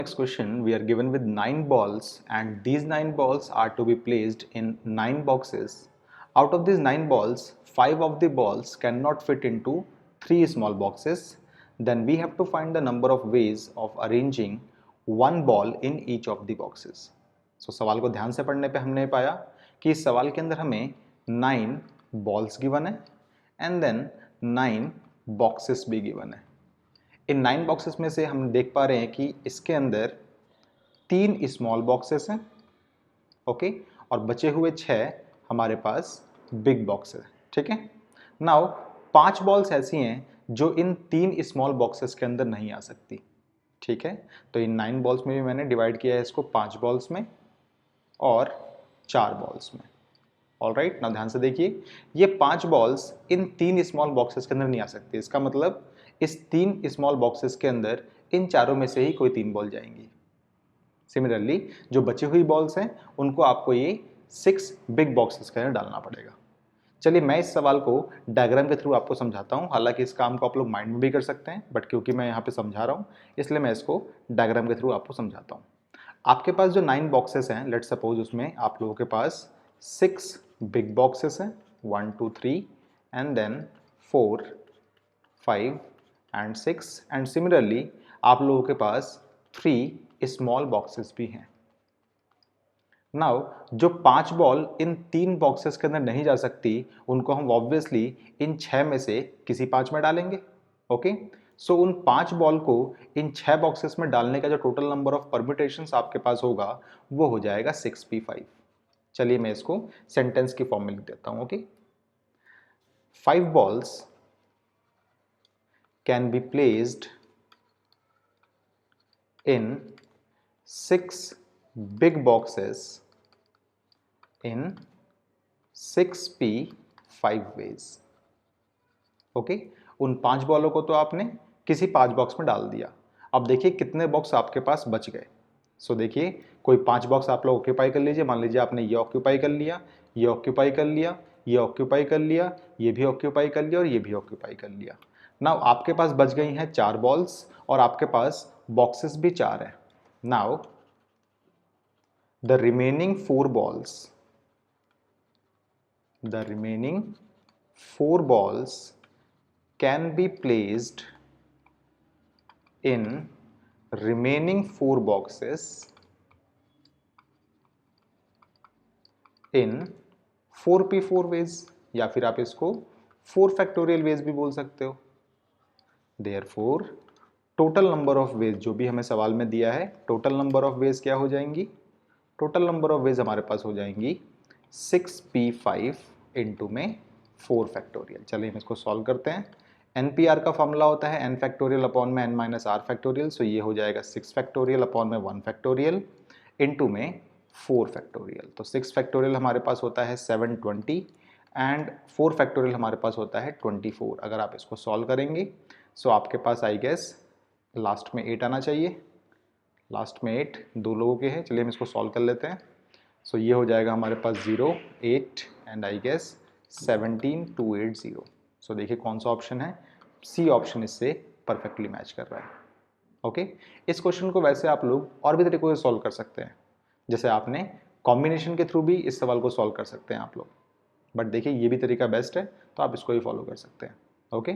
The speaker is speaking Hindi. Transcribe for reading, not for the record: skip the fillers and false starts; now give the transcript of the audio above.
Next question, we are given with 9 balls and these 9 balls are to be placed in 9 boxes. Out of these 9 balls, 5 of the balls cannot fit into 3 small boxes. Then we have to find the number of ways of arranging one ball in each of the boxes. So सवाल को ध्यान से पढ़ने पे हमने पाया कि इस सवाल के अंदर हमें 9 balls given है and then 9 boxes भी given है. इन 9 बॉक्सेस में से हम देख पा रहे हैं कि इसके अंदर 3 स्मॉल बॉक्सेस हैं, ओके, और बचे हुए 6 हमारे पास बिग बॉक्स है. ठीक है. नाउ 5 बॉल्स ऐसी हैं जो इन 3 स्मॉल बॉक्सेस के अंदर नहीं आ सकती. ठीक है. तो इन 9 बॉल्स में भी मैंने डिवाइड किया है इसको 5 बॉल्स में और 4 बॉल्स में. ऑलराइट, ना ध्यान से देखिए, ये 5 बॉल्स इन 3 स्मॉल बॉक्सेस के अंदर नहीं आ सकती. इसका मतलब इस 3 स्मॉल बॉक्सेस के अंदर इन चारों में से ही कोई 3 बॉल जाएंगी. सिमिलरली जो बची हुई बॉल्स हैं उनको आपको ये 6 बिग बॉक्सेस के अंदर डालना पड़ेगा. चलिए मैं इस सवाल को डायग्राम के थ्रू आपको समझाता हूँ. हालांकि इस काम को आप लोग माइंड में भी कर सकते हैं, बट क्योंकि मैं यहाँ पे समझा रहा हूँ इसलिए मैं इसको डायग्राम के थ्रू आपको समझाता हूँ. आपके पास जो 9 बॉक्सेस हैं, लेट्स सपोज उसमें आप लोगों के पास 6 बिग बॉक्सेस हैं, 1 2 3 and then 4 5 and 6 and similarly आप लोगों के पास 3 स्मॉल बॉक्सेस भी हैं. नाउ जो 5 बॉल इन 3 बॉक्सेस के अंदर नहीं जा सकती उनको हम ऑब्वियसली इन 6 में से किसी 5 में डालेंगे. ओके, सो उन 5 बॉल को इन 6 बॉक्सेस में डालने का जो टोटल नंबर ऑफ परम्यूटेशंस आपके पास होगा वो हो जाएगा 6p5. चलिए मैं इसको सेंटेंस की फॉर्म में लिख देता हूं. Okay, 5 balls can be placed in 6 big boxes in 6p5 ways. Okay, उन 5 बॉलों को तो आपने किसी 5 बॉक्स में डाल दिया. अब देखिए कितने बॉक्स आपके पास बच गए. सो देखिए कोई 5 बॉक्स आप लोग ऑक्यूपाई कर लीजिए. मान लीजिए आपने ये ऑक्यूपाई कर लिया, ये ऑक्यूपाई कर लिया, ये ऑक्यूपाई कर लिया, ये भी ऑक्यूपाई कर लिया और ये भी ऑक्यूपाई कर लिया. नाउ आपके पास बच गई हैं 4 बॉल्स और आपके पास बॉक्सेस भी 4 हैं. Now the remaining 4 balls can be placed in remaining 4 boxes in 4p4 ways, या फिर आप इसको 4 फैक्टोरियल वेज भी बोल सकते हो. Therefore total number of ways जो भी हमें सवाल में दिया है, टोटल नंबर ऑफ वेज क्या हो जाएंगी? टोटल नंबर ऑफ वेज हमारे पास हो जाएंगी 6p5 इंटू में 4 फैक्टोरियल. चलिए हम इसको सॉल्व करते हैं. NPR का फॉर्मूला होता है n फैक्टोरियल अपॉन में n माइनस आर फैक्टोरियल. सो ये हो जाएगा 6 फैक्टोरियल अपॉन में 1 फैक्टोरियल इंटू में 4 फैक्टोरियल. तो 6 फैक्टोरियल हमारे पास होता है 720 एंड 4 फैक्टोरियल हमारे पास होता है 24. अगर आप इसको सॉल्व करेंगे सो आपके पास आई गेस लास्ट में 8 आना चाहिए. लास्ट में 8 दो लोगों के हैं. चलिए हम इसको सॉल्व कर लेते हैं. सो ये हो जाएगा हमारे पास 0 8 एंड आई गेस 17280. सो देखिए कौन सा ऑप्शन है, सी ऑप्शन इससे परफेक्टली मैच कर रहा है. ओके, इस क्वेश्चन को वैसे आप लोग और भी तरीकों से सॉल्व कर सकते हैं. जैसे आपने कॉम्बिनेशन के थ्रू भी इस सवाल को सॉल्व कर सकते हैं आप लोग, बट देखिए ये भी तरीका बेस्ट है तो आप इसको ही फॉलो कर सकते हैं. ओके.